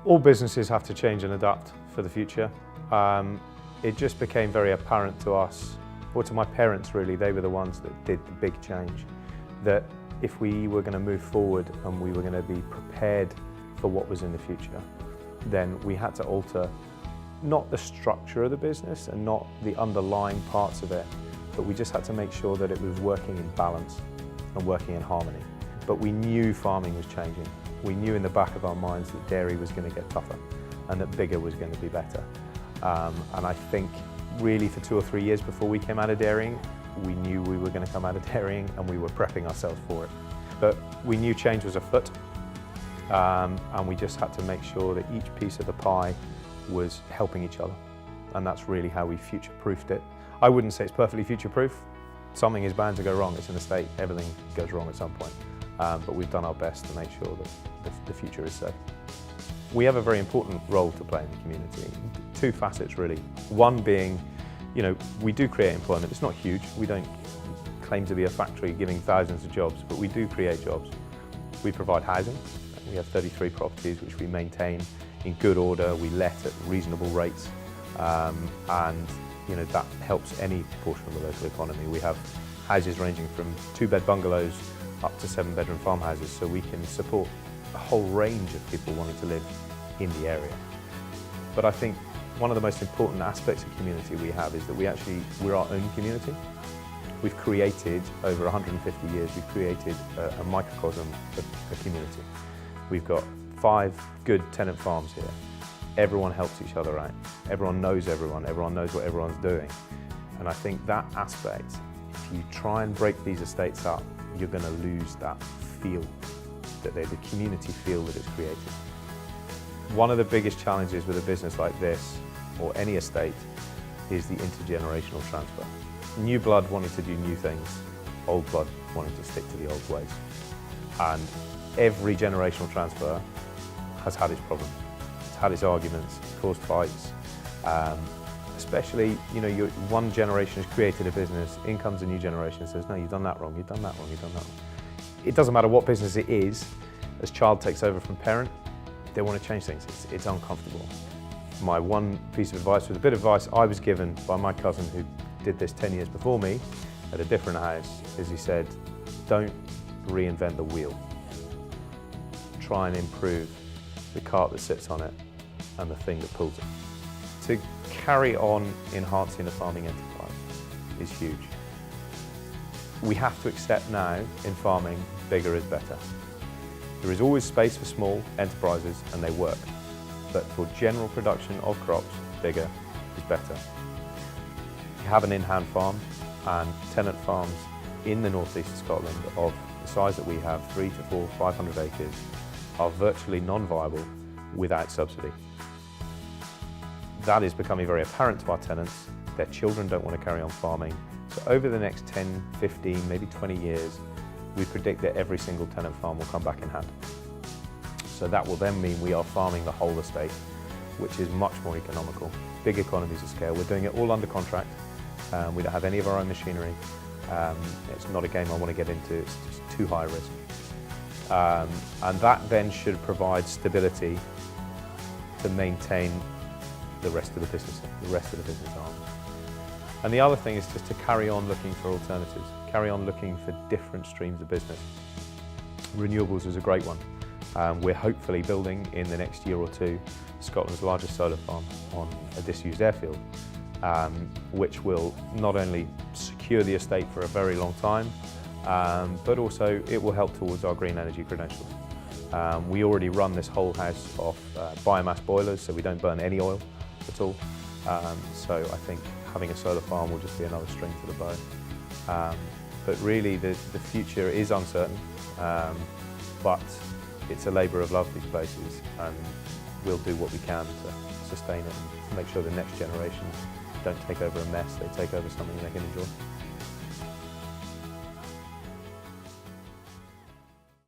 All businesses have to change and adapt for the future. It just became very apparent to us, or to my parents really, they were the ones that did the big change, that if we were going to move forward and we were going to be prepared for what was in the future, then we had to alter not the structure of the business and not the underlying parts of it, but we just had to make sure that it was working in balance and working in harmony. But we knew farming was changing. We knew in the back of our minds that dairy was going to get tougher and that bigger was going to be better. And I think really for 2 or 3 years before we came out of dairying, we knew we were going to come out of dairying and we were prepping ourselves for it. But we knew change was afoot, and we just had to make sure that each piece of the pie was helping each other. And that's really how we future-proofed it. I wouldn't say it's perfectly future-proof. Something is bound to go wrong. It's an estate, everything goes wrong at some point. But we've done our best to make sure that the future is safe. We have a very important role to play in the community. 2 facets really. One being, we do create employment. It's not huge. We don't claim to be a factory giving thousands of jobs, but we do create jobs. We provide housing. We have 33 properties which we maintain in good order. We let at reasonable rates, and that helps any portion of the local economy. We have houses ranging from 2-bed bungalows up to 7-bedroom farmhouses, so we can support a whole range of people wanting to live in the area. But I think one of the most important aspects of community we have is that we're our own community. We've created, over 150 years, we've created a microcosm of a community. We've got 5 good tenant farms here. Everyone helps each other out. Everyone knows everyone knows what everyone's doing. And I think that aspect, if you try and break these estates up, you're going to lose that feel, the community feel that it's created. One of the biggest challenges with a business like this, or any estate, is the intergenerational transfer. New blood wanting to do new things, old blood wanting to stick to the old ways. And every generational transfer has had its problems. It's had its arguments, caused fights. Especially, one generation has created a business, in comes a new generation and says, no, you've done that wrong, you've done that wrong, you've done that wrong. It doesn't matter what business it is, as child takes over from parent, they want to change things. It's uncomfortable. My one piece of advice was a bit of advice I was given by my cousin who did this 10 years before me at a different house, is he said, don't reinvent the wheel. Try and improve the cart that sits on it and the thing that pulls it. To carry on enhancing a farming enterprise is huge. We have to accept now in farming, bigger is better. There is always space for small enterprises and they work, but for general production of crops, bigger is better. You have an in-hand farm and tenant farms in the northeast of Scotland of the size that we have, 3 to 4, 500 acres, are virtually non-viable without subsidy. That is becoming very apparent to our tenants. Their children don't want to carry on farming. So over the next 10, 15, maybe 20 years, we predict that every single tenant farm will come back in hand. So that will then mean we are farming the whole estate, which is much more economical. Big economies of scale. We're doing it all under contract. We don't have any of our own machinery. It's not a game I want to get into, it's just too high risk. And that then should provide stability to maintain the rest of the business arm. And the other thing is just to carry on looking for alternatives, carry on looking for different streams of business. Renewables is a great one. We're hopefully building in the next year or 2 Scotland's largest solar farm on a disused airfield, which will not only secure the estate for a very long time, but also it will help towards our green energy credentials. We already run this whole house off biomass boilers, so we don't burn any oil at all. So I think having a solar farm will just be another string to the bow. But really the future is uncertain, but it's a labour of love, these places, and we'll do what we can to sustain it and make sure the next generations don't take over a mess, they take over something they can enjoy.